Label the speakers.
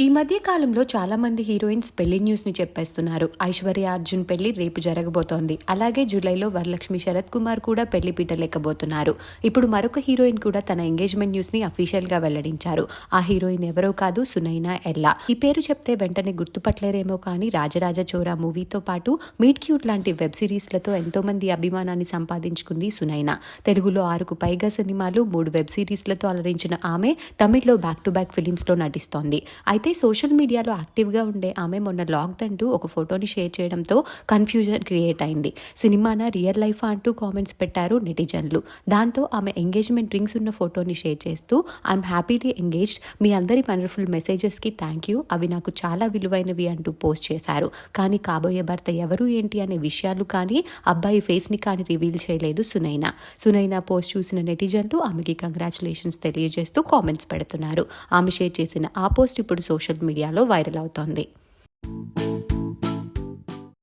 Speaker 1: ఈ మధ్య కాలంలో చాలా మంది హీరోయిన్స్ పెళ్లి న్యూస్ ని చెప్పేస్తున్నారు. ఐశ్వర్య అర్జున్ పెళ్లి రేపు జరగబోతోంది. అలాగే జూలైలో వరలక్ష్మి శరత్ కుమార్ కూడా పెళ్లి పీటలేకబోతున్నారు. ఇప్పుడు మరొక హీరోయిన్ కూడా తన ఎంగేజ్మెంట్ న్యూస్ ని అఫీషియల్ గా వెల్లడించారు. ఆ హీరోయిన్ ఎవరో కాదు, సునైనా ఎల్లా. ఈ పేరు చెప్తే వెంటనే గుర్తుపట్టలేరేమో కానీ రాజరాజ చోరా మూవీతో పాటు మీట్ క్యూట్ లాంటి వెబ్ సిరీస్లతో ఎంతో మంది అభిమానాన్ని సంపాదించుకుంది సునైనా. తెలుగులో 6కు పైగా సినిమాలు, 3 వెబ్ సిరీస్లతో అలరించిన ఆమె తమిళ్లో బ్యాక్ టు బ్యాక్ ఫిలిమ్స్ లో నటిస్తోంది. అయితే సోషల్ మీడియాలో యాక్టివ్గా ఉండే ఆమె మొన్న లాక్డ్ అంటూ ఒక ఫోటోని షేర్ చేయడంతో కన్ఫ్యూజన్ క్రియేట్ అయింది. సినిమానా రియల్ లైఫ్ అంటూ కామెంట్స్ పెట్టారు నెటిజన్లు. దాంతో ఆమె ఎంగేజ్మెంట్ రింగ్స్ ఉన్న ఫోటోని షేర్ చేస్తూ ఐఎమ్ హ్యాపీలీ ఎంగేజ్డ్, మీ అందరి వండర్ఫుల్ మెసేజెస్కి థ్యాంక్ యూ, అవి నాకు చాలా విలువైనవి అంటూ పోస్ట్ చేశారు. కానీ కాబోయే భర్త ఎవరు ఏంటి అనే విషయాలు కానీ అబ్బాయి ఫేస్ని కానీ రివీల్ చేయలేదు సునైనా. సునైనా పోస్ట్ చూసిన నెటిజన్లు ఆమెకి కంగ్రాచులేషన్స్ తెలియజేస్తూ కామెంట్స్ పెడుతున్నారు. ఆమె షేర్ చేసిన ఆ పోస్ట్ ఇప్పుడు సోషల్ మీడియాలో వైరల్ అవుతోంది.